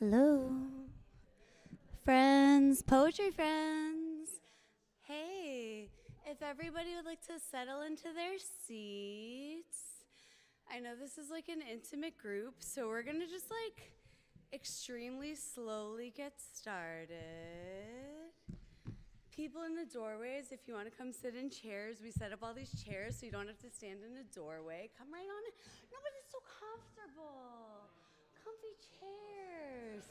Hello, friends, poetry friends. Hey, if everybody would like to settle into their seats. I know this is like an intimate group, so we're gonna just like extremely slowly get started. People in the doorways, if you want to come sit in chairs, we set up all these chairs so you don't have to stand in a doorway. Come right on in. Nobody's so comfortable. Comfy chairs.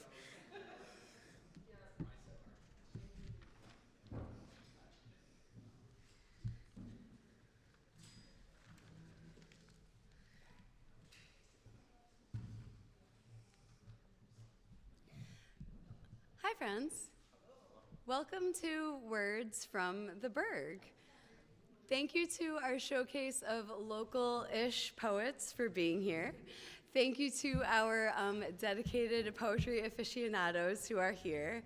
Hi, friends. Welcome to Words from the Burg. Thank you to our showcase of local-ish poets for being here. Thank you to our dedicated poetry aficionados who are here.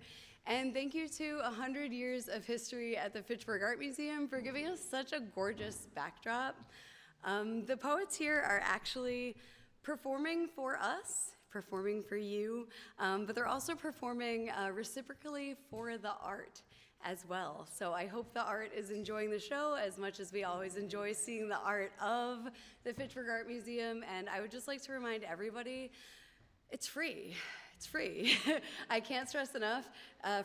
And thank you to 100 years of history at the Fitchburg Art Museum for giving us such a gorgeous backdrop. The poets here are actually performing for us, performing for you, but they're also performing reciprocally for the art as well. So I hope the art is enjoying the show as much as we always enjoy seeing the art of the Fitchburg Art Museum. And I would just like to remind everybody, it's free. It's free. I can't stress enough.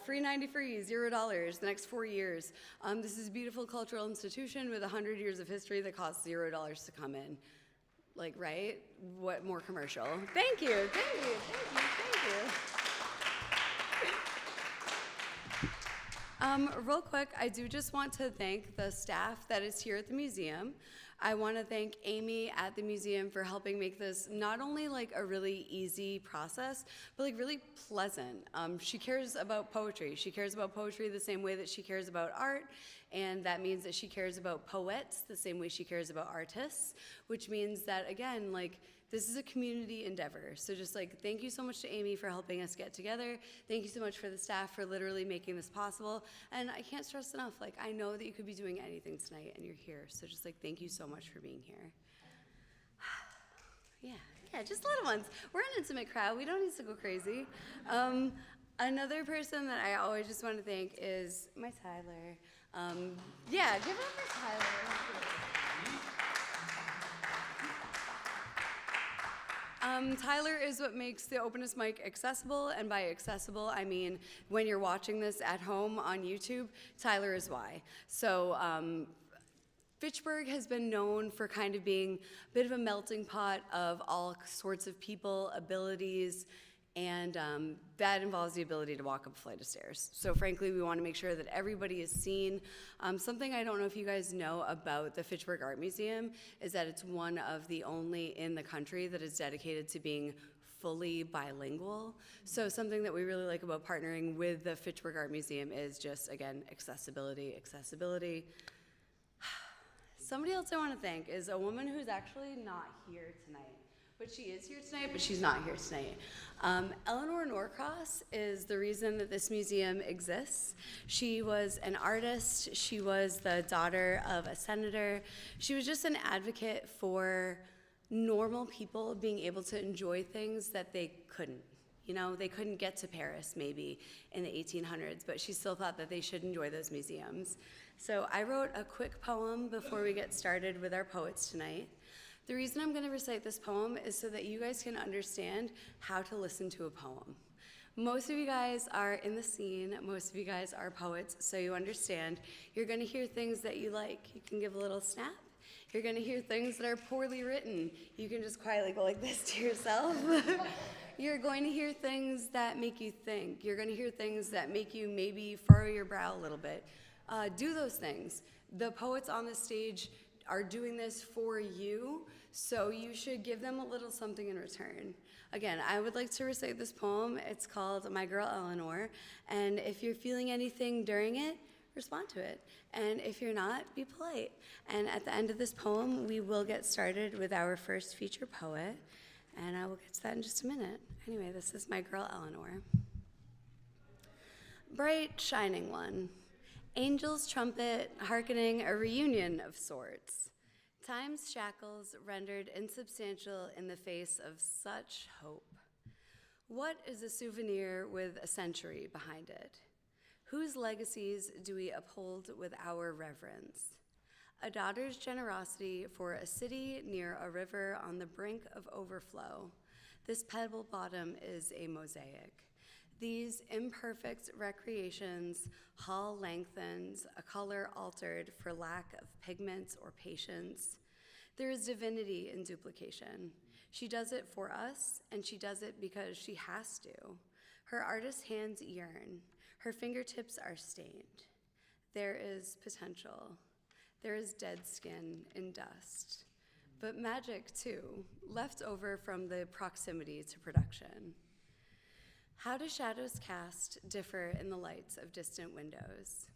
Free 90 free, $0 the next 4 years. This is a beautiful cultural institution with 100 years of history that costs $0 to come in. Like, right? What more commercial? Thank you, thank you, thank you, thank you. Real quick, I do just want to thank the staff that is here at the museum. I want to thank Amy at the museum for helping make this not only like a really easy process, but like really pleasant. She cares about poetry. She cares about poetry the same way that she cares about art, and that means that she cares about poets the same way she cares about artists, which means that, again, like, this is a community endeavor. So just like, thank you so much to Amy for helping us get together. Thank you so much for the staff for literally making this possible. And I can't stress enough, like, I know that you could be doing anything tonight and you're here. So just like, thank you so much for being here. Yeah, just little ones. We're an intimate crowd. We don't need to go crazy. Another person that I always just want to thank is my Tyler. Yeah, give it up for Tyler. Tyler is what makes the Openest Mic accessible, and by accessible, I mean when you're watching this at home on YouTube, Tyler is why. So Fitchburg has been known for kind of being a bit of a melting pot of all sorts of people, abilities, and that involves the ability to walk up a flight of stairs. So frankly, we want to make sure that everybody is seen. Something I don't know if you guys know about the Fitchburg Art Museum is that it's one of the only in the country that is dedicated to being fully bilingual. So something that we really like about partnering with the Fitchburg Art Museum is just, again, accessibility, accessibility. Somebody else I want to thank is a woman who's actually not here tonight. But she is here tonight, but she's not here tonight. Eleanor Norcross is the reason that this museum exists. She was an artist. She was the daughter of a senator. She was just an advocate for normal people being able to enjoy things that they couldn't. You know, they couldn't get to Paris maybe in the 1800s, but she still thought that they should enjoy those museums. So I wrote a quick poem before we get started with our poets tonight. The reason I'm going to recite this poem is so that you guys can understand how to listen to a poem. Most of you guys are in the scene, most of you guys are poets, so you understand. You're going to hear things that you like. You can give a little snap. You're going to hear things that are poorly written. You can just quietly go like this to yourself. You're going to hear things that make you think. You're going to hear things that make you maybe furrow your brow a little bit. Do those things. The poets on the stage are doing this for you So you should give them a little something in return. Again, I would like to recite this poem. It's called My Girl Eleanor, and if you're feeling anything during it, respond to it. And if you're not, be polite. And at the end of this poem, we will get started with our first feature poet, and I will get to that in just a minute. Anyway, this is My Girl Eleanor. Bright, shining one, angel's trumpet hearkening a reunion of sorts. Time's shackles rendered insubstantial in the face of such hope. What is a souvenir with a century behind it? Whose legacies do we uphold with our reverence? A daughter's generosity for a city near a river on the brink of overflow. This pebble bottom is a mosaic. These imperfect recreations, hull lengthens, a color altered for lack of pigments or patience. There is divinity in duplication. She does it for us, and she does it because she has to. Her artist's hands yearn. Her fingertips are stained. There is potential. There is dead skin in dust. But magic, too, left over from the proximity to production. How do shadows cast differ in the lights of distant windows?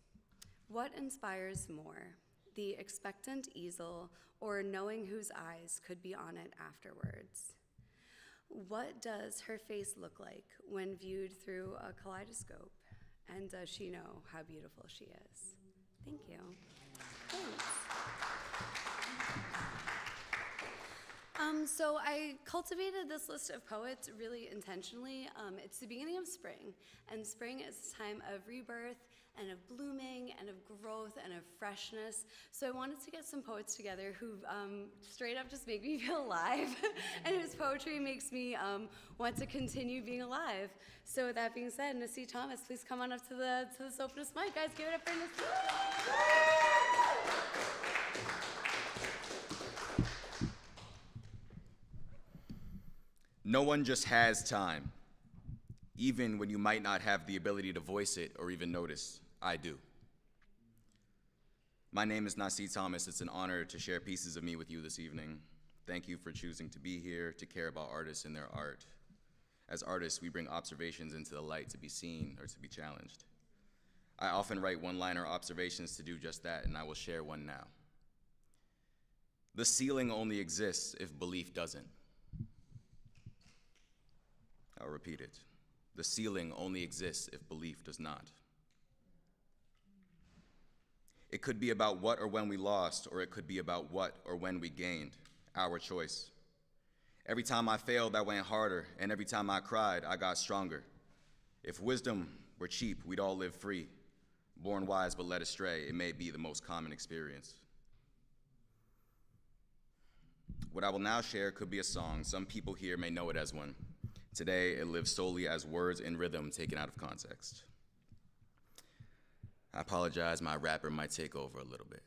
What inspires more, the expectant easel or knowing whose eyes could be on it afterwards? What does her face look like when viewed through a kaleidoscope? And does she know how beautiful she is? Thank you. Thanks. So I cultivated this list of poets really intentionally. It's the beginning of spring, and spring is a time of rebirth and of blooming and of growth and of freshness. So I wanted to get some poets together who straight up just make me feel alive and whose poetry makes me want to continue being alive. So with that being said, Nassi Thomas, please come on up to this Openest Mic. Guys, give it up for Nassi. No one just has time, even when you might not have the ability to voice it or even notice. I do. My name is Nassi Thomas. It's an honor to share pieces of me with you this evening. Thank you for choosing to be here, to care about artists and their art. As artists, we bring observations into the light to be seen or to be challenged. I often write one-liner observations to do just that, and I will share one now. The ceiling only exists if belief doesn't. I'll repeat it. The ceiling only exists if belief does not. It could be about what or when we lost, or it could be about what or when we gained, our choice. Every time I failed, I went harder, and every time I cried, I got stronger. If wisdom were cheap, we'd all live free. Born wise but led astray, it may be the most common experience. What I will now share could be a song. Some people here may know it as one. Today, it lives solely as words and rhythm taken out of context. I apologize, my rapper might take over a little bit.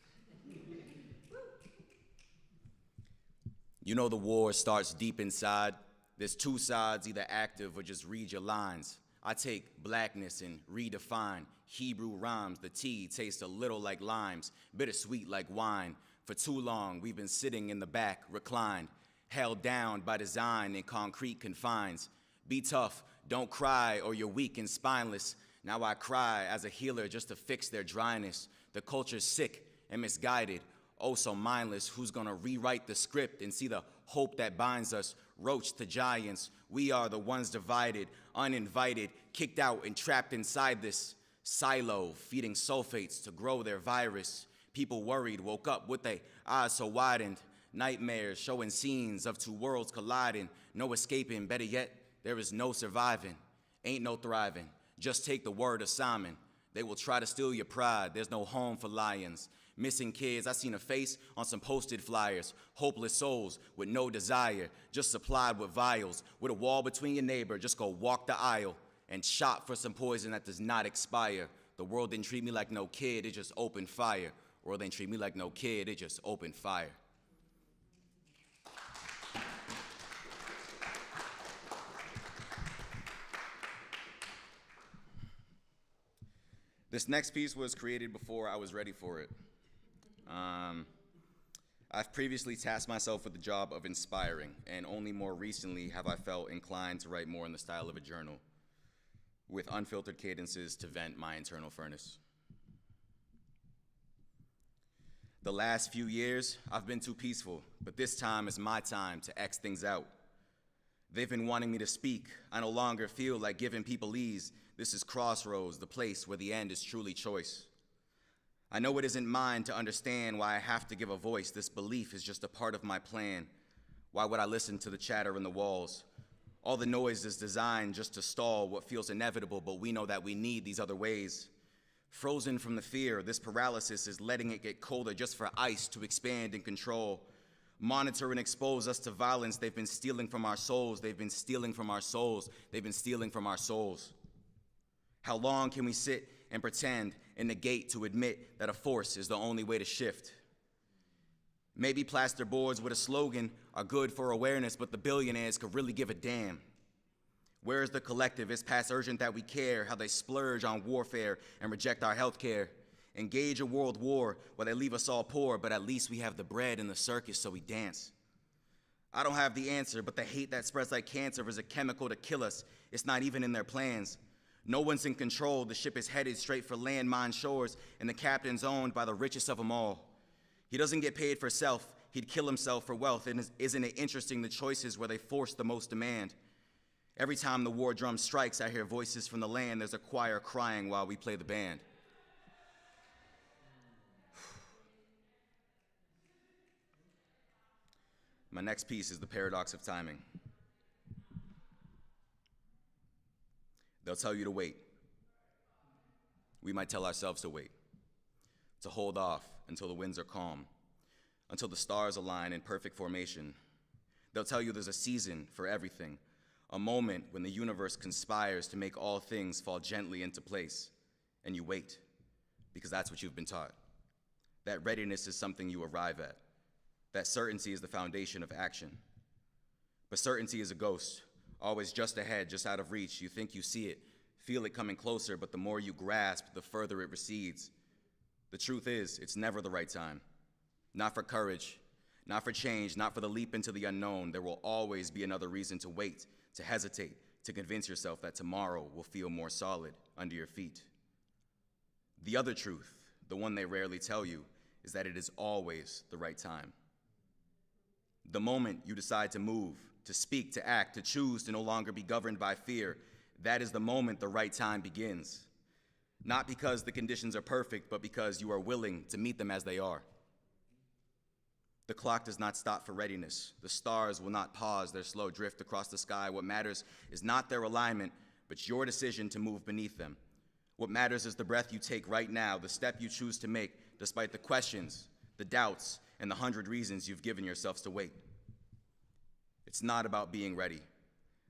You know the war starts deep inside. There's two sides, either active or just read your lines. I take blackness and redefine Hebrew rhymes. The tea tastes a little like limes, bittersweet like wine. For too long, we've been sitting in the back, reclined, held down by design in concrete confines. Be tough, don't cry, or you're weak and spineless. Now I cry as a healer just to fix their dryness. The culture's sick and misguided, oh so mindless. Who's gonna rewrite the script and see the hope that binds us? Roach to giants, we are the ones divided, uninvited, kicked out and trapped inside this silo, feeding sulfates to grow their virus. People worried, woke up with their eyes so widened. Nightmares showing scenes of two worlds colliding. No escaping, better yet, there is no surviving, ain't no thriving. Just take the word of Simon. They will try to steal your pride. There's no home for lions. Missing kids, I seen a face on some posted flyers. Hopeless souls with no desire, just supplied with vials. With a wall between your neighbor, just go walk the aisle and shop for some poison that does not expire. The world didn't treat me like no kid, it just opened fire. The world didn't treat me like no kid, it just opened fire. This next piece was created before I was ready for it. I I've previously tasked myself with the job of inspiring, and only more recently have I felt inclined to write more in the style of a journal, with unfiltered cadences to vent my internal furnace. The last few years, I've been too peaceful, but this time is my time to X things out. They've been wanting me to speak. I no longer feel like giving people ease. This is crossroads, the place where the end is truly choice. I know it isn't mine to understand why I have to give a voice. This belief is just a part of my plan. Why would I listen to the chatter in the walls? All the noise is designed just to stall what feels inevitable, but we know that we need these other ways. Frozen from the fear, this paralysis is letting it get colder just for ice to expand and control. Monitor and expose us to violence. They've been stealing from our souls. They've been stealing from our souls. They've been stealing from our souls. How long can we sit and pretend and negate to admit that a force is the only way to shift? Maybe plaster boards with a slogan are good for awareness, but the billionaires could really give a damn. Where is the collective? It's past urgent that we care, how they splurge on warfare and reject our health care. Engage a world war where they leave us all poor, but at least we have the bread and the circus, so we dance. I don't have the answer, but the hate that spreads like cancer is a chemical to kill us. It's not even in their plans. No one's in control. The ship is headed straight for landmine shores, and the captain's owned by the richest of them all. He doesn't get paid for self. He'd kill himself for wealth. And isn't it interesting, the choices where they force the most demand? Every time the war drum strikes, I hear voices from the land. There's a choir crying while we play the band. My next piece is the paradox of timing. They'll tell you to wait. We might tell ourselves to wait, to hold off until the winds are calm, until the stars align in perfect formation. They'll tell you there's a season for everything, a moment when the universe conspires to make all things fall gently into place, and you wait, because that's what you've been taught. That readiness is something you arrive at. That certainty is the foundation of action. But certainty is a ghost, always just ahead, just out of reach. You think you see it, feel it coming closer, but the more you grasp, the further it recedes. The truth is, it's never the right time. Not for courage, not for change, not for the leap into the unknown. There will always be another reason to wait, to hesitate, to convince yourself that tomorrow will feel more solid under your feet. The other truth, the one they rarely tell you, is that it is always the right time. The moment you decide to move, to speak, to act, to choose to no longer be governed by fear, that is the moment the right time begins. Not because the conditions are perfect, but because you are willing to meet them as they are. The clock does not stop for readiness. The stars will not pause their slow drift across the sky. What matters is not their alignment, but your decision to move beneath them. What matters is the breath you take right now, the step you choose to make, despite the questions, the doubts, and the 100 reasons you've given yourselves to wait. It's not about being ready.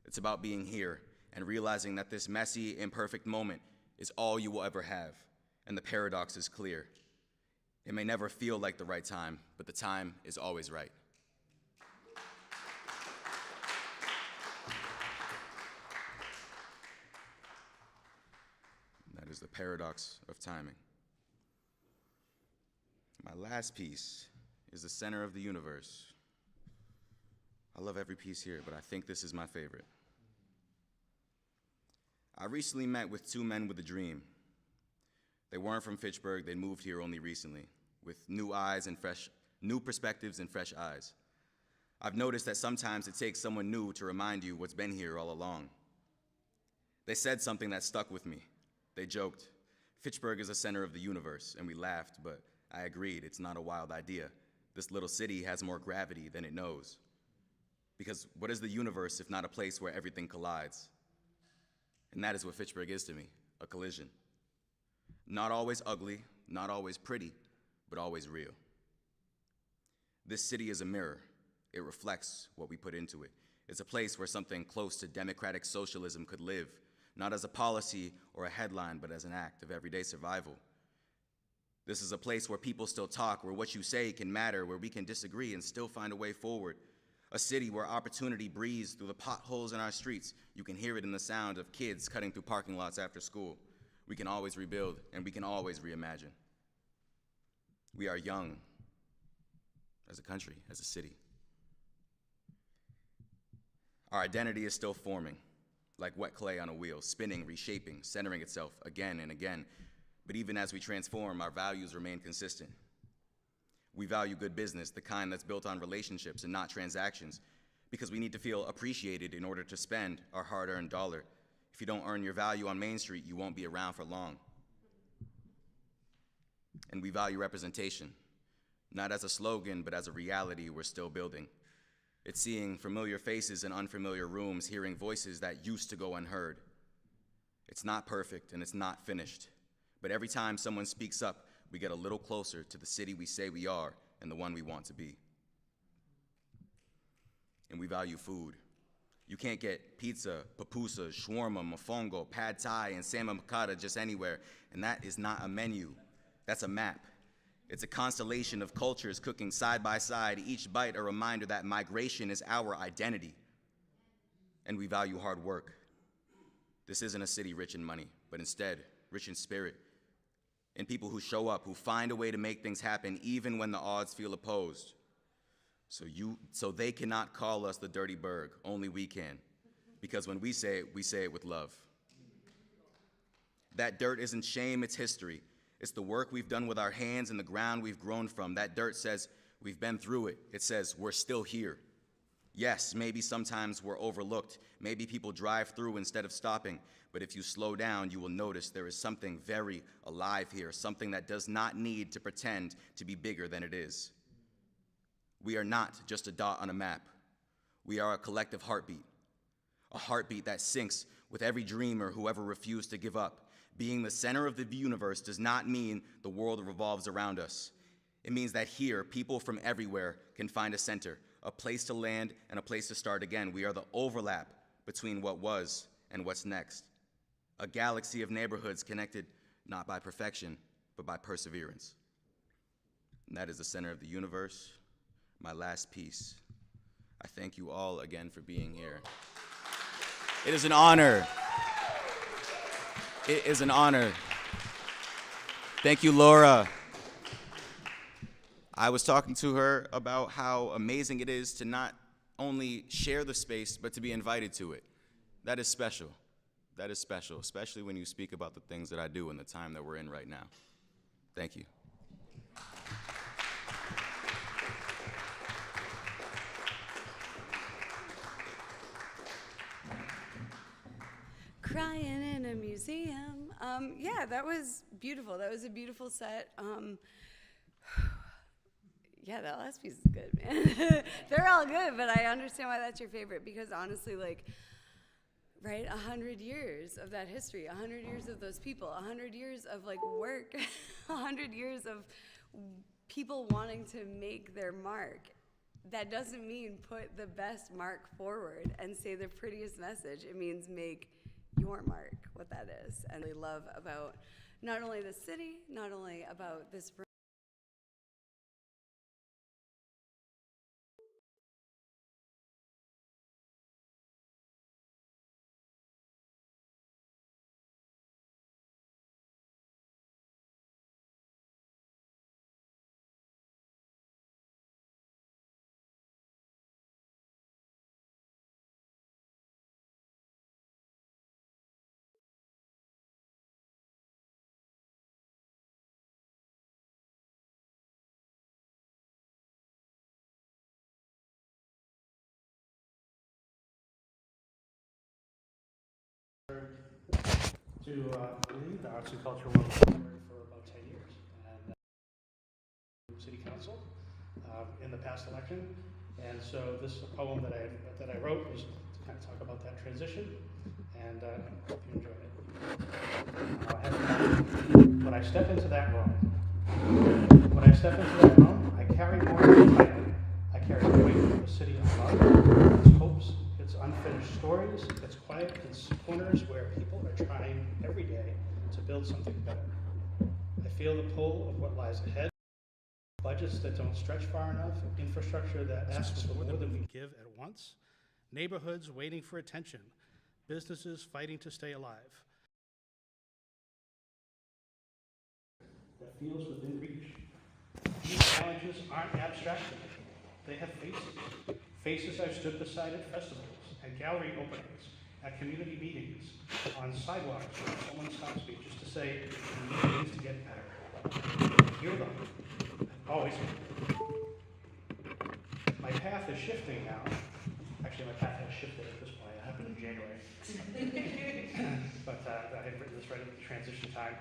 It's about being here and realizing that this messy, imperfect moment is all you will ever have, and the paradox is clear. It may never feel like the right time, but the time is always right. That is the paradox of timing. My last piece is the center of the universe. I love every piece here, but I think this is my favorite. I recently met with two men with a dream. They weren't from Fitchburg, they moved here only recently, with new eyes and new perspectives and fresh eyes. I've noticed that sometimes it takes someone new to remind you what's been here all along. They said something that stuck with me. They joked, "Fitchburg is the center of the universe," and we laughed, but I agreed, it's not a wild idea. This little city has more gravity than it knows. Because what is the universe if not a place where everything collides? And that is what Fitchburg is to me, a collision. Not always ugly, not always pretty, but always real. This city is a mirror. It reflects what we put into it. It's a place where something close to democratic socialism could live, not as a policy or a headline, but as an act of everyday survival. This is a place where people still talk, where what you say can matter, where we can disagree and still find a way forward. A city where opportunity breathes through the potholes in our streets. You can hear it in the sound of kids cutting through parking lots after school. We can always rebuild, and we can always reimagine. We are young, as a country, as a city. Our identity is still forming, like wet clay on a wheel, spinning, reshaping, centering itself again and again. But even as we transform, our values remain consistent. We value good business, the kind that's built on relationships and not transactions, because we need to feel appreciated in order to spend our hard-earned dollar. If you don't earn your value on Main Street, you won't be around for long. And we value representation, not as a slogan, but as a reality we're still building. It's seeing familiar faces in unfamiliar rooms, hearing voices that used to go unheard. It's not perfect and it's not finished, but every time someone speaks up, we get a little closer to the city we say we are and the one we want to be. And we value food. You can't get pizza, pupusa, shawarma, mofongo, pad thai, and salmon piccata just anywhere, and that is not a menu. That's a map. It's a constellation of cultures cooking side by side, each bite a reminder that migration is our identity. And we value hard work. This isn't a city rich in money, but instead rich in spirit, in people who show up, who find a way to make things happen even when the odds feel opposed. So they cannot call us the dirty Burg, only we can. Because when we say it with love. That dirt isn't shame, it's history. It's the work we've done with our hands and the ground we've grown from. That dirt says we've been through it. It says we're still here. Yes, maybe sometimes we're overlooked. Maybe people drive through instead of stopping. But if you slow down, you will notice there is something very alive here, something that does not need to pretend to be bigger than it is. We are not just a dot on a map. We are a collective heartbeat, a heartbeat that syncs with every dreamer who ever refused to give up. Being the center of the universe does not mean the world revolves around us. It means that here, people from everywhere can find a center, a place to land and a place to start again. We are the overlap between what was and what's next. A galaxy of neighborhoods connected not by perfection, but by perseverance. And that is the center of the universe, my last piece. I thank you all again for being here. It is an honor. It is an honor. Thank you, Laura. I was talking to her about how amazing it is to not only share the space, but to be invited to it. That is special. That is special, especially when you speak about the things that I do in the time that we're in right now. Thank you. Crying in a museum. Yeah, that was beautiful. That was a beautiful set. Yeah, that last piece is good, man. They're all good, but I understand why that's your favorite, because honestly, like, right, 100 years of that history, 100 years of those people, 100 years of like work, 100 years of people wanting to make their mark. That doesn't mean put the best mark forward and say the prettiest message. It means make your mark, what that is. And I love about not only the city, not only about this room, To lead the arts and culture world for about 10 years, and city council in the past election. And so this is a poem that I wrote is to kind of talk about that transition, and I hope you enjoy it. When I step into that room, I carry more than a title. I carry the weight of the city of love, its hopes, its unfinished stories, its quiet corners where people are trying every day to build something better. I feel the pull of what lies ahead, budgets that don't stretch far enough, infrastructure that asks for more than we give at once, neighborhoods waiting for attention, businesses fighting to stay alive. That feels within reach. These challenges aren't abstract to me. They have faces. Faces I've stood beside at festivals, at gallery openings, at community meetings, on sidewalks where someone stops me just to say, "We need things to get better." I hear them. I've always heard them. My path is shifting now. Actually, my path has shifted at this point. It happened in January. But I had written this right at the transition time.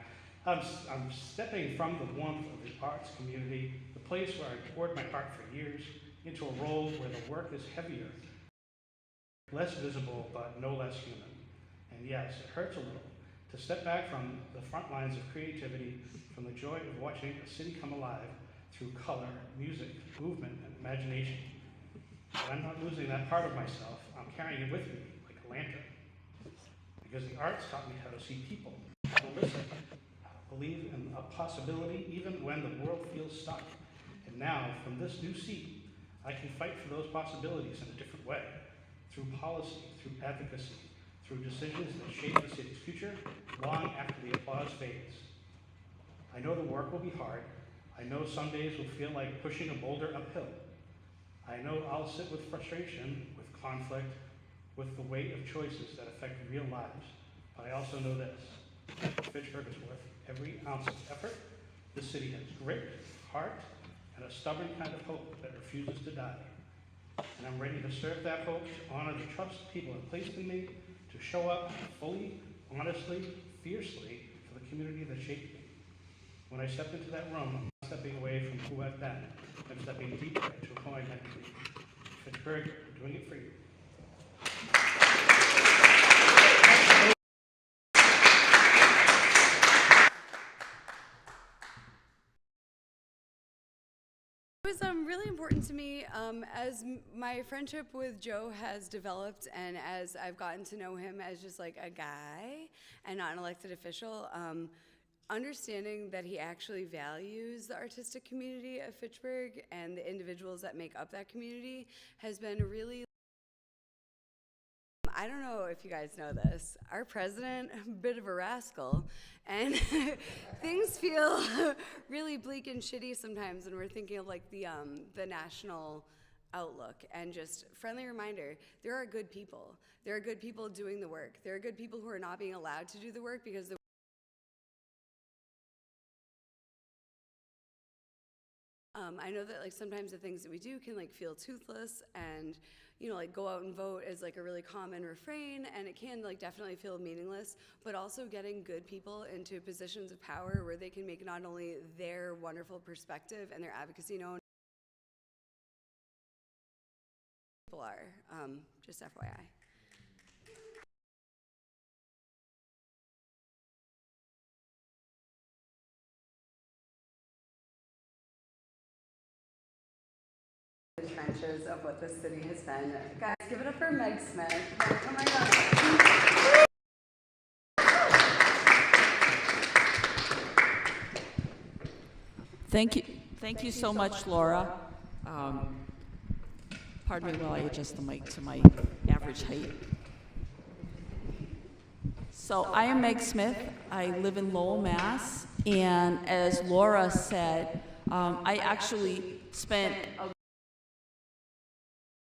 I'm stepping from the warmth of the arts community, the place where I poured my heart for years, into a role where the work is heavier, less visible, but no less human. And yes, it hurts a little to step back from the front lines of creativity, from the joy of watching a city come alive through color, music, movement, and imagination. But I'm not losing that part of myself. I'm carrying it with me like a lantern. Because the arts taught me how to see people, how to listen, how to believe in a possibility even when the world feels stuck. And now, from this new seat, I can fight for those possibilities in a different way, through policy, through advocacy, through decisions that shape the city's future long after the applause fades. I know the work will be hard. I know some days will feel like pushing a boulder uphill. I know I'll sit with frustration, with conflict, with the weight of choices that affect real lives. But I also know this: Fitchburg is worth every ounce of effort. This city has grit, heart, and a stubborn kind of hope that refuses to die. And I'm ready to serve that hope, to honor the trust people have placed in me, to show up fully, honestly, fiercely for the community that shaped me. When I step into that room, I'm not stepping away from who I've been. I'm stepping deeper into who I'm meant to be. Fitchburg, I'm doing it for you. It was really important to me as my friendship with Joe has developed, and as I've gotten to know him as just like a guy and not an elected official, understanding that he actually values the artistic community of Fitchburg and the individuals that make up that community has been really. I don't know if you guys know this. Our president, a bit of a rascal, and things feel really bleak and shitty sometimes when we're thinking of like the national outlook. And just friendly reminder, there are good people. There are good people doing the work. There are good people who are not being allowed to do the work because the I know that like sometimes the things that we do can like feel toothless, and you know, like go out and vote is like a really common refrain, and it can like definitely feel meaningless, but also getting good people into positions of power where they can make not only their wonderful perspective and their advocacy known, people are, just FYI. The trenches of what this city has been. Guys, give it up for Meg Smith. Oh my God. Thank you so much, Laura. Pardon me while I adjust the mic to my average height. So I am Meg Smith. I live in Lowell, Mass. And as Laura said, I actually spent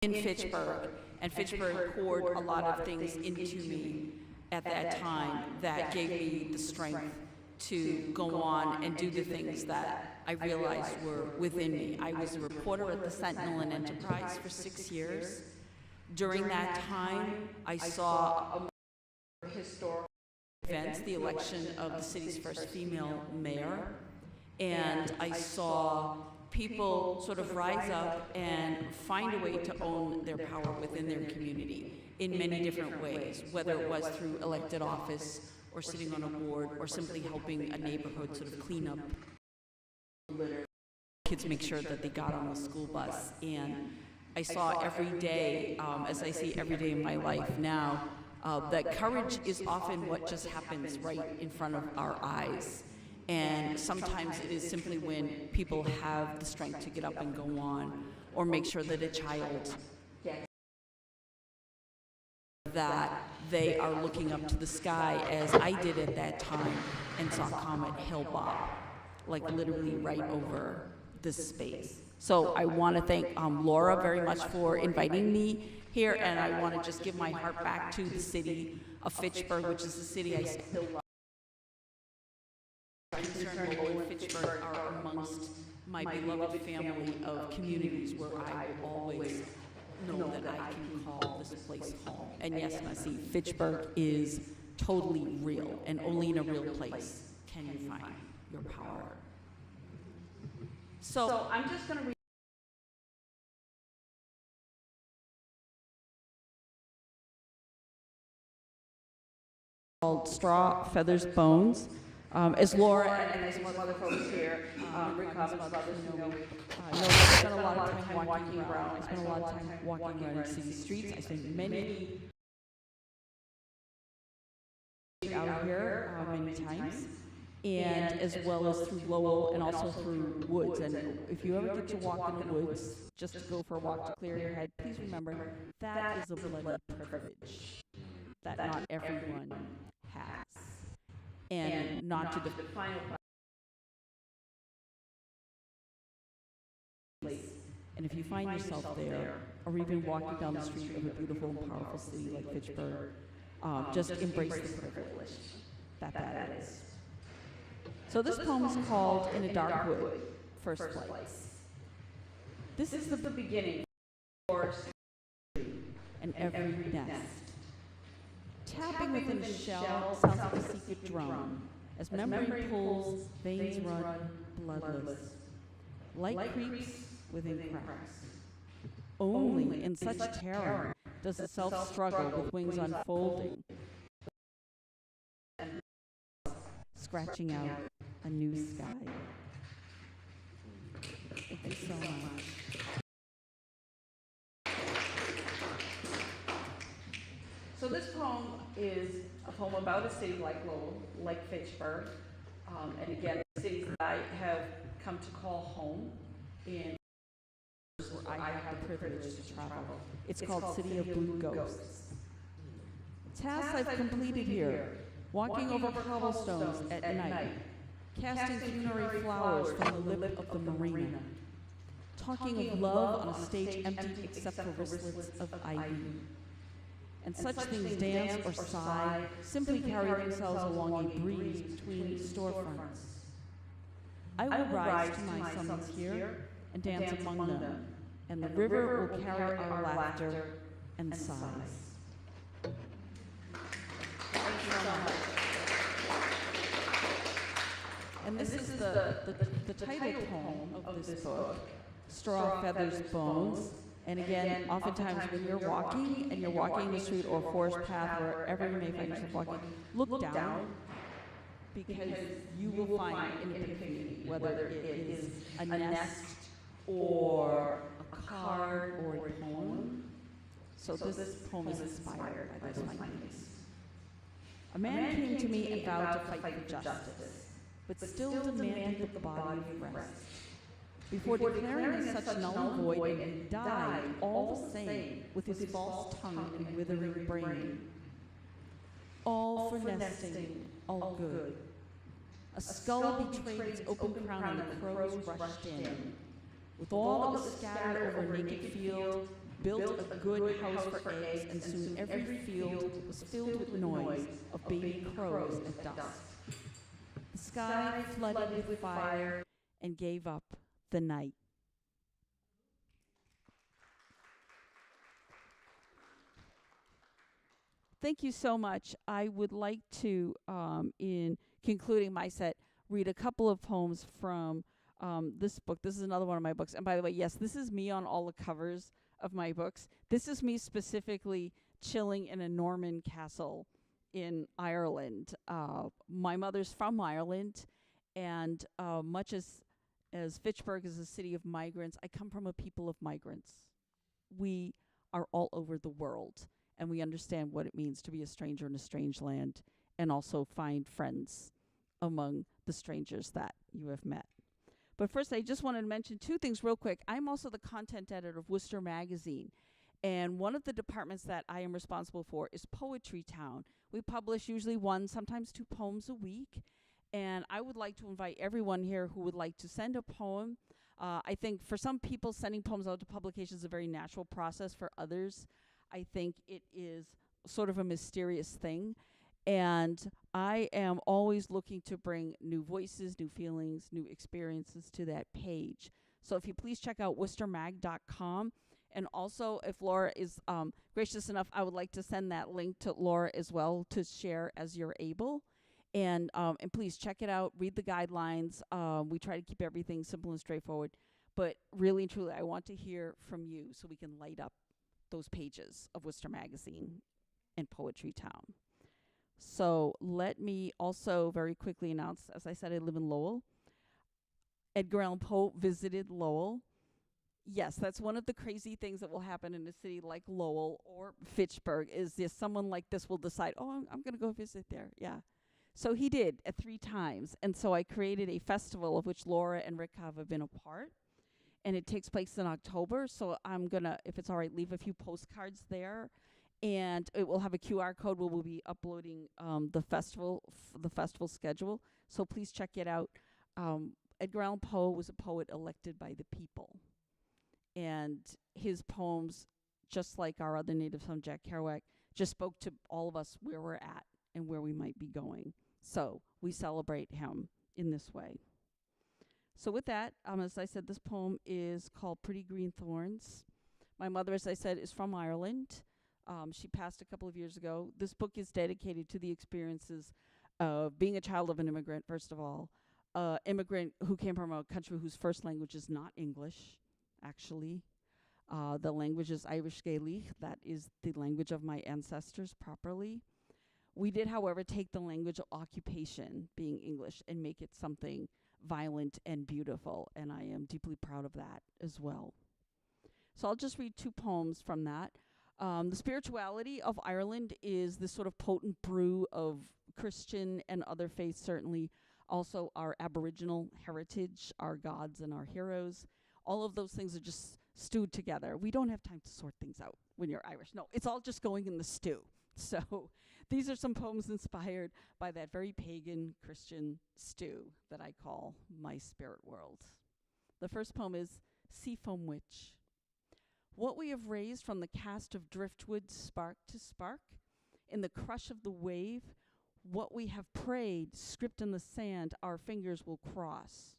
in Fitchburg, and Fitchburg poured a lot of things into me at that time that gave me the strength to go on and do the things that I realized were within me. I was a reporter at the Sentinel and Enterprise for 6 years. During that time, I saw historical events, the election of the city's first female mayor, and I saw people sort of rise up and find a way to own their power within their community in many different ways, whether it was through elected office or sitting on a board or simply helping a neighborhood sort of clean up litter, kids make sure that they got on a school bus. And I saw every day, as I see every day in my life now, that courage is often what just happens right in front of our eyes. And sometimes it is simply when people have the strength to get up and go on, or make sure that a child gets that they are looking up to the sky, as I did at that time, and saw Comet Hale-Bopp, like literally right over this space. So I want to thank Laura very much for inviting me here, and I want to just give my heart back to the city of Fitchburg, which is the city I still love. I'm concerned Lowell and Fitchburg are amongst my beloved family of communities where I will always know that I can call this place home. And yes, Messi, Fitchburg is totally real, and only in a real place can you find your power. So I'm just going to read called Straw, Feathers, Bones. As Laura and as some other folks here, Rick Cobbins, others who know me, I spent a lot of time walking around. I spent a lot of time walking around city streets. I spent many out here many times, and as well as through Lowell and also through woods. And if you ever get to walk in the woods, just to go for a walk to clear your head, please remember that is a bloody privilege that not everyone has. And not to define a place. And if you find yourself there, or even walking down the street of a beautiful and powerful city like Fitchburg, just embrace the privilege that is. So this poem is called In a Dark Wood, First Place. This is the beginning of and every nest. Tapping within a shell sounds like a secret drum. As memory pulls, veins run bloodless. Light creeps within cracks. Only in such terror does the self struggle with wings unfolding, scratching out a new sky. Thank you so much. So this poem is a poem about a city like Lowell, like Fitchburg, and again, cities that I have come to call home in where I have the privilege to travel. It's called City of Blue Ghosts. Tasks I've completed here, walking over cobblestones at night, casting funerary flowers from the lip of the marina, talking of love on a stage empty except for wristlets of ivy. And such things dance or sigh, simply carry themselves along a breeze between storefronts. I will rise to my summons here and dance among them, and the river will carry our laughter and sighs. Thank you so much. And this is the title poem of this book, Straw, Feathers, Bones. And again, oftentimes when you're walking and you're walking the street or forest path, wherever you may find yourself walking, look down, because you will find an epiphany, whether it is a nest or a card or a poem. So this poem is inspired by those findings. A man came to me and vowed to fight for justice, but still demanded the body of rest. Before declaring such null and void, and he died all the same with his false tongue and withering brain. All for nesting, all good. A skull betrayed its open crown and the crows rushed in. With all that was scattered over a naked field, built a good house for eggs, and soon every field was filled with noise of baby crows at dusk. The sky flooded with fire and gave up the night. Thank you so much. I would like to, in concluding my set, read a couple of poems from this book. This is another one of my books. And by the way, yes, this is me on all the covers of my books. This is me specifically chilling in a Norman castle in Ireland. My mother's from Ireland, and much as Fitchburg is a city of migrants, I come from a people of migrants. We are all over the world, and we understand what it means to be a stranger in a strange land, and also find friends among the strangers that you have met. But first, I just wanted to mention two things real quick. I'm also the content editor of Worcester Magazine, and one of the departments that I am responsible for is Poetry Town. We publish usually one, sometimes two poems a week, and I would like to invite everyone here who would like to send a poem I think for some people, sending poems out to publication is a very natural process. For others, I think it is sort of a mysterious thing. And I am always looking to bring new voices, new feelings, new experiences to that page. So if you please check out worcestermag.com. And also, if Laura is gracious enough, I would like to send that link to Laura as well to share as you're able. And please check it out. Read the guidelines. We try to keep everything simple and straightforward. But really and truly, I want to hear from you so we can light up those pages of Worcester Magazine and Poetry Town. So let me also very quickly announce, as I said, I live in Lowell. Edgar Allan Poe visited Lowell. Yes, that's one of the crazy things that will happen in a city like Lowell or Fitchburg is this someone like this will decide, oh, I'm going to go visit there. Yeah. So he did 3 times. And so I created a festival of which Laura and Rick have been a part. And it takes place in October. So I'm going to, if it's all right, leave a few postcards there. And it will have a QR code where we'll be uploading the festival schedule. So please check it out. Edgar Allan Poe was a poet elected by the people. And his poems, just like our other native son, Jack Kerouac, just spoke to all of us where we're at and where we might be going. So we celebrate him in this way. So with that, as I said, this poem is called Pretty Green Thorns. My mother, as I said, is from Ireland. She passed a couple of years ago. This book is dedicated to the experiences of being a child of an immigrant, first of all. Immigrant who came from a country whose first language is not English, actually. The language is Irish Gaelic. That is the language of my ancestors properly. We did, however, take the language of occupation, being English, and make it something violent and beautiful, and I am deeply proud of that as well. So I'll just read 2 poems from that. The spirituality of Ireland is this sort of potent brew of Christian and other faiths, certainly. Also our Aboriginal heritage, our gods and our heroes. All of those things are just stewed together. We don't have time to sort things out when you're Irish. No, it's all just going in the stew. So these are some poems inspired by that very pagan Christian stew that I call my spirit world. The first poem is Seafoam Witch. What we have raised from the cast of driftwood spark to spark, in the crush of the wave, what we have prayed, script in the sand, our fingers will cross.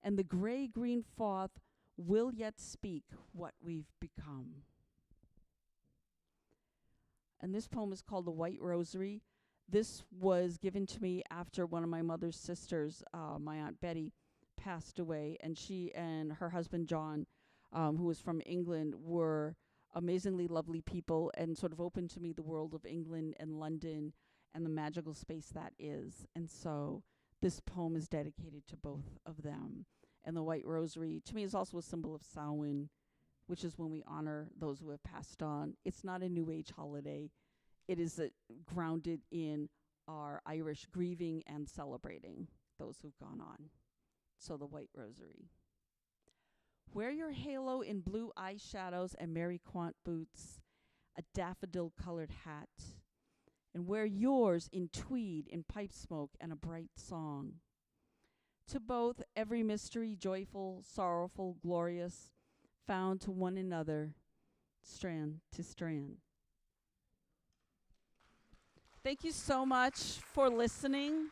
And the gray-green froth will yet speak what we've become. And this poem is called The White Rosary. This was given to me after one of my mother's sisters, my Aunt Betty, passed away, and she and her husband John, who was from England, were amazingly lovely people and sort of opened to me the world of England and London and the magical space that is. And so this poem is dedicated to both of them. And the White Rosary, to me, is also a symbol of Samhain, which is when we honor those who have passed on. It's not a New Age holiday. It is grounded in our Irish grieving and celebrating those who've gone on. So the White Rosary. Wear your halo in blue eyeshadows and Mary Quant boots, a daffodil-colored hat, and wear yours in tweed, in pipe smoke, and a bright song. To both, every mystery, joyful, sorrowful, glorious, found to one another, strand to strand. Thank you so much for listening.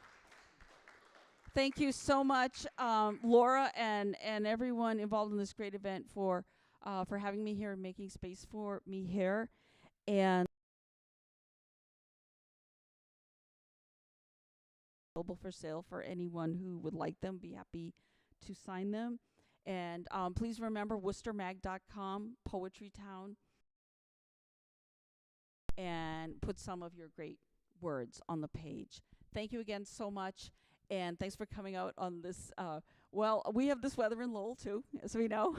Thank you so much, Laura and everyone involved in this great event for having me here and making space for me here. And available for sale for anyone who would like them. Be happy to sign them. And please remember worcestermag.com, Poetry Town, and put some of your great words on the page. Thank you again so much. And thanks for coming out on this. Well, we have this weather in Lowell, too, as we know.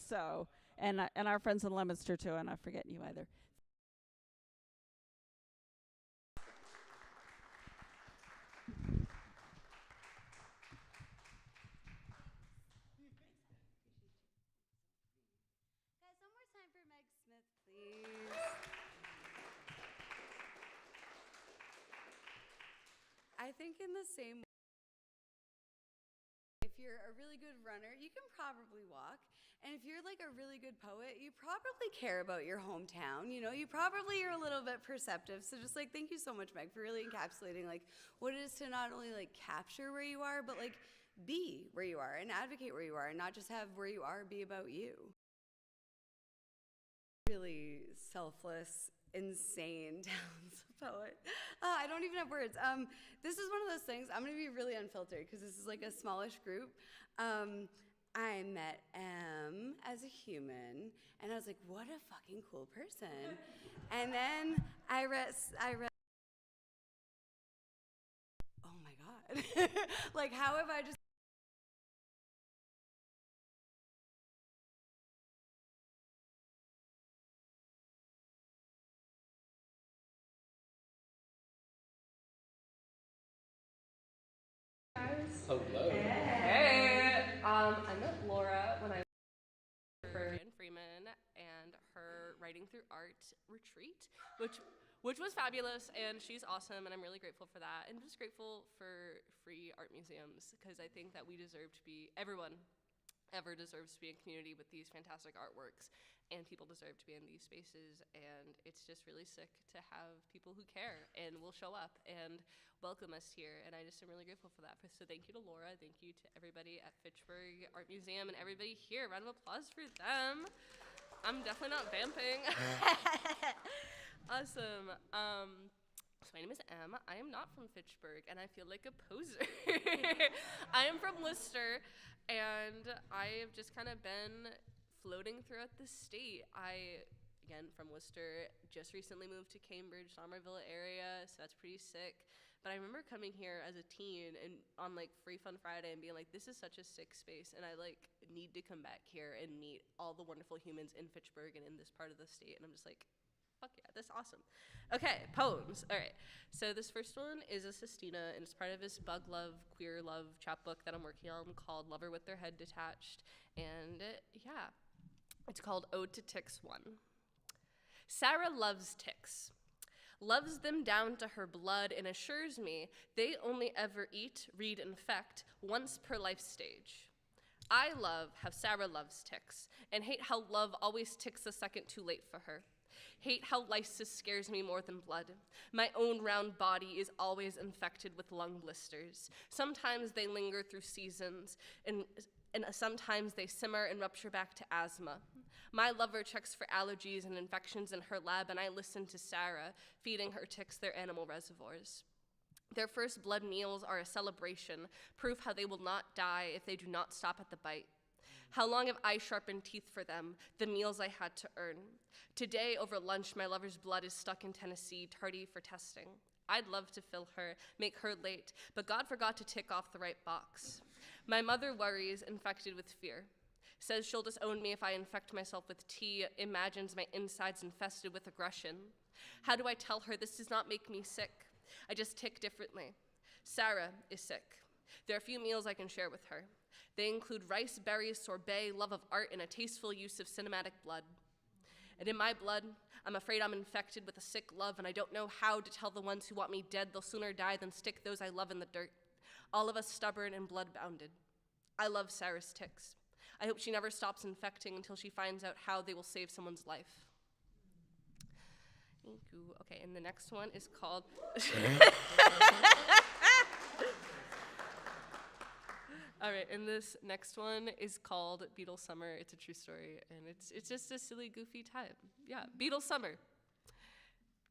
So, and our friends in Leominster, too, and I'm forgetting you either. Guys, one more time for Meg Smith, please. I I think in the same way, if you're a really good runner, you can probably walk. And if you're like a really good poet, you probably care about your hometown. You know, you probably are a little bit perceptive. So just like, thank you so much, Meg, for really encapsulating like what it is to not only like capture where you are, but like be where you are and advocate where you are and not just have where you are be about you. Really selfless, insane talented poet. I don't even have words. This is one of those things, I'm gonna be really unfiltered because this is like a smallish group. I met M as a human, and I was like, what a fucking cool person. And then I read, oh my God. Like, how have I just Hello. Hey, I met Laura when I was in Freeman and her Writing Through Art retreat, which was fabulous, and she's awesome, and I'm really grateful for that, and just grateful for free art museums, because I think that we deserve to be, everyone ever deserves to be in community with these fantastic artworks, and people deserve to be in these spaces, and it's just really sick to have people who care and will show up and welcome us here, and I just am really grateful for that. So thank you to Laura, thank you to everybody at Fitchburg Art Museum and everybody here. Round of applause for them. I'm definitely not vamping. Awesome. So my name is Em. I am not from Fitchburg, and I feel like a poser. I am from Worcester, and I have just kind of been floating throughout the state. I, again, from Worcester, just recently moved to Cambridge, Somerville area, so that's pretty sick. But I remember coming here as a teen and on like Free Fun Friday and being like, this is such a sick space, and I like need to come back here and meet all the wonderful humans in Fitchburg and in this part of the state. And I'm just like, fuck yeah, that's awesome. Okay, poems. All right. So this first one is a sestina, and it's part of this bug love, queer love chapbook that I'm working on called Lover with Their Head Detached. And yeah, it's called Ode to Ticks 1. Sarah loves ticks. Loves them down to her blood and assures me they only ever eat, read, infect once per life stage. I love how Sarah loves ticks and hate how love always ticks a second too late for her. Hate how lysis scares me more than blood. My own round body is always infected with lung blisters. Sometimes they linger through seasons, and sometimes they simmer and rupture back to asthma. My lover checks for allergies and infections in her lab, and I listen to Sarah, feeding her ticks their animal reservoirs. Their first blood meals are a celebration, proof how they will not die if they do not stop at the bite. How long have I sharpened teeth for them, the meals I had to earn? Today, over lunch, my lover's blood is stuck in Tennessee, tardy for testing. I'd love to fill her, make her late, but God forgot to tick off the right box. My mother worries, infected with fear. Says she'll disown me if I infect myself with tea, imagines my insides infested with aggression. How do I tell her this does not make me sick? I just tick differently. Sarah is sick. There are a few meals I can share with her. They include rice, berries, sorbet, love of art, and a tasteful use of cinematic blood. And in my blood, I'm afraid I'm infected with a sick love, and I don't know how to tell the ones who want me dead they'll sooner die than stick those I love in the dirt. All of us stubborn and blood-bounded. I love Sarah's ticks. I hope she never stops infecting until she finds out how they will save someone's life. Thank you. Okay, and the next one is called... All right, and this next one is called Beetle Summer. It's a true story, and it's just a silly, goofy time. Yeah, Beetle Summer.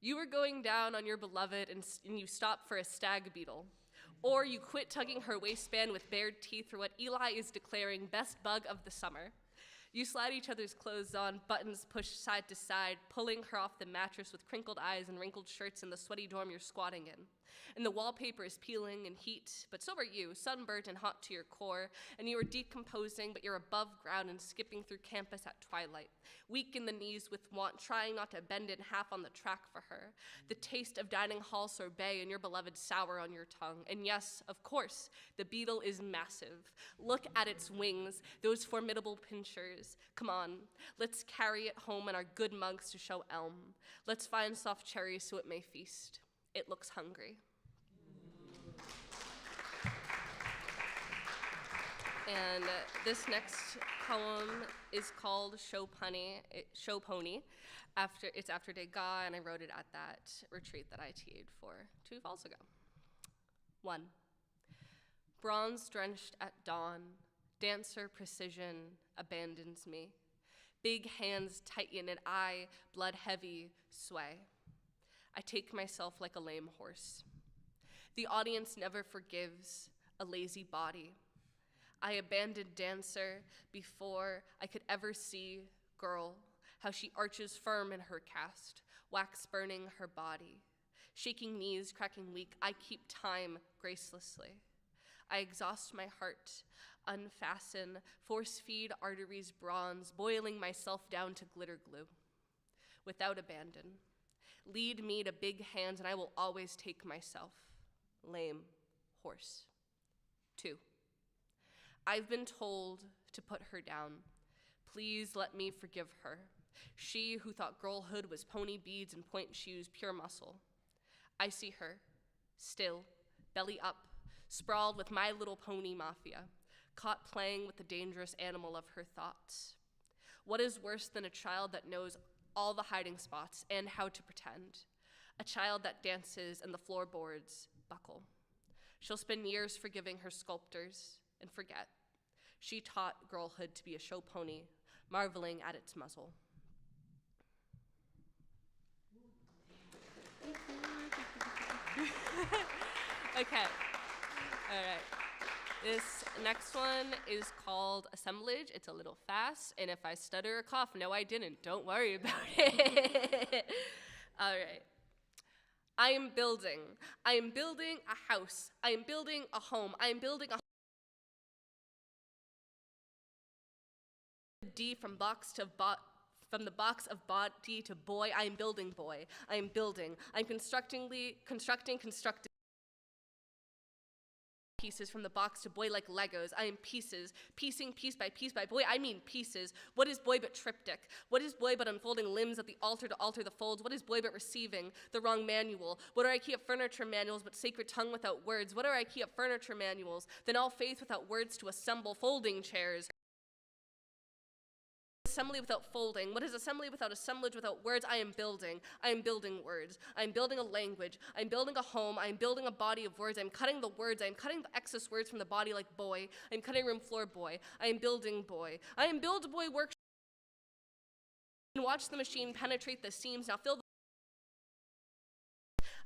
You were going down on your beloved, and you stopped for a stag beetle. Or you quit tugging her waistband with bared teeth for what Eli is declaring best bug of the summer. You slide each other's clothes on, buttons pushed side to side, pulling her off the mattress with crinkled eyes and wrinkled shirts in the sweaty dorm you're squatting in. And the wallpaper is peeling in heat, but so are you, sunburnt and hot to your core, and you are decomposing, but you're above ground and skipping through campus at twilight, weak in the knees with want, trying not to bend in half on the track for her. The taste of dining hall sorbet and your beloved sour on your tongue. And yes, of course, the beetle is massive. Look at its wings, those formidable pinchers. Come on, let's carry it home in our good mugs to show Elm. Let's find soft cherries so it may feast. It looks hungry. And this next poem is called Show Pony. It's after Degas, and I wrote it at that retreat that I TA'd for 2 falls ago. 1. Bronze drenched at dawn, dancer precision abandons me. Big hands tighten and I, blood heavy, sway. I take myself like a lame horse. The audience never forgives a lazy body. I abandoned dancer before I could ever see girl, how she arches firm in her cast, wax burning her body. Shaking knees, cracking weak, I keep time gracelessly. I exhaust my heart, unfasten, force feed arteries bronze, boiling myself down to glitter glue. Without abandon. Lead me to big hands and I will always take myself. Lame horse. 2. I've been told to put her down. Please let me forgive her. She who thought girlhood was pony beads and point shoes, pure muscle. I see her, still, belly up, sprawled with My Little Pony mafia, caught playing with the dangerous animal of her thoughts. What is worse than a child that knows all the hiding spots and how to pretend? A child that dances and the floorboards buckle. She'll spend years forgiving her sculptors and forget. She taught girlhood to be a show pony, marveling at its muzzle. Okay, all right. This next one is called Assemblage. It's a little fast, and if I stutter or cough, no, I didn't. Don't worry about it. All right. I am building a house. I am building a home. I am building a D from the box of body to boy. I am building boy. I am building. I'm constructing pieces from the box to boy like Legos. I am piecing piece by boy. I mean pieces. What is boy but triptych? What is boy but unfolding limbs at the altar to alter the folds? What is boy but receiving the wrong manual? What are IKEA furniture manuals but sacred tongue without words? What are IKEA furniture manuals? Then all faith without words to assemble folding chairs. Assembly without folding. What is assembly without assemblage, without words? I am building words. I am building a language. I am building a home. I am building a body of words. I am cutting the words. I am cutting the excess words from the body like boy. I am cutting room floor boy. I am building boy. I am build boy work. And watch the machine penetrate the seams. Now fill the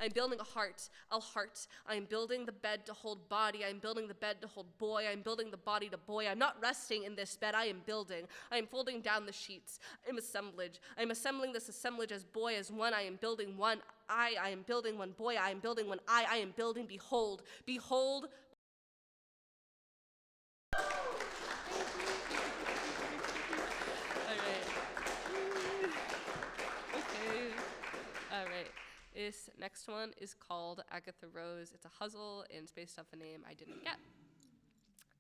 I'm building a heart. I am building the bed to hold body. I am building the bed to hold boy. I am building the body to boy. I'm not resting in this bed. I am building. I am folding down the sheets. I am assemblage. I am assembling this assemblage as boy, as one. I am building one. I am building one boy. I am building one I am building. Behold. All right. This next one is called Agatha Rose. It's a huzzle, and it's based off a name I didn't get.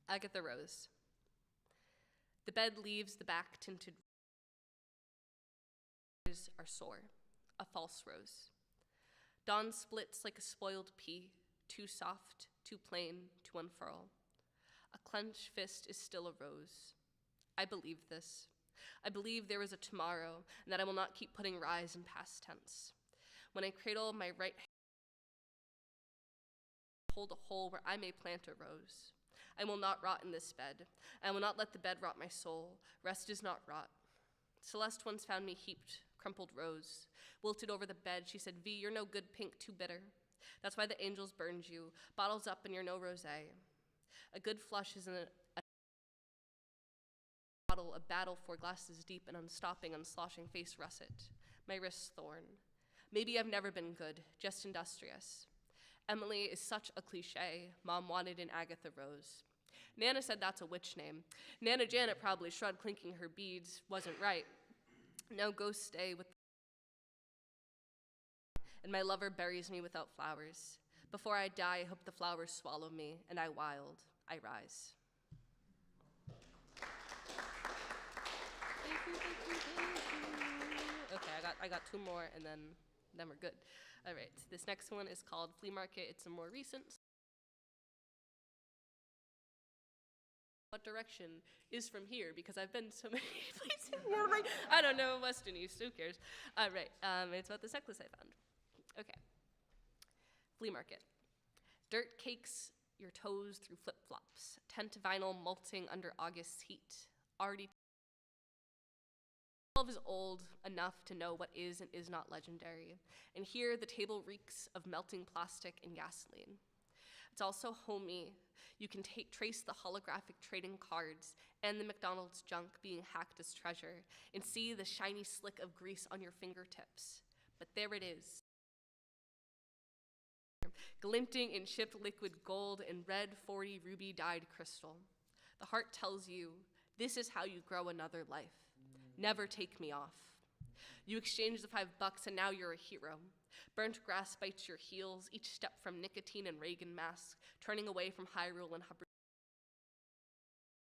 Agatha Rose. The bed leaves the back tinted roses are sore, a false rose. Dawn splits like a spoiled pea, too soft, too plain to unfurl. A clenched fist is still a rose. I believe this. I believe there is a tomorrow, and that I will not keep putting rise in past tense. When I cradle my right hand, hold a hole where I may plant a rose. I will not rot in this bed. I will not let the bed rot my soul. Rest is not rot. Celeste once found me heaped, crumpled rose. Wilted over the bed, she said, V, you're no good pink, too bitter. That's why the angels burned you. Bottles up and you're no rosé. A good flush is a bottle, a battle 4 glasses deep, an unstopping, unsloshing face russet. My wrist's thorn. Maybe I've never been good, just industrious. Emily is such a cliche. Mom wanted an Agatha Rose. Nana said that's a witch name. Nana Janet probably shrugged, clinking her beads. Wasn't right. No ghosts stay with. And my lover buries me without flowers. Before I die, I hope the flowers swallow me, and I wild, I rise. Okay, I got 2 more, and then we're good. All right, this next one is called Flea Market. It's a more recent what direction is from here, because I've been so many places in the world, like, I don't know, west and east, who cares? Right, it's about this necklace I found. Okay. Flea market. Dirt cakes your toes through flip-flops. Tent vinyl molting under August's heat. Already 12 is old enough to know what is and is not legendary. And here the table reeks of melting plastic and gasoline. It's also homey. You can trace the holographic trading cards and the McDonald's junk being hacked as treasure and see the shiny slick of grease on your fingertips. But there it is, glinting in chipped liquid gold and red 40 ruby dyed crystal. The heart tells you, this is how you grow another life. Never take me off. You exchange the $5 and now you're a hero. Burnt grass bites your heels, each step from nicotine and Reagan masks, turning away from Hyrule and Hubbard.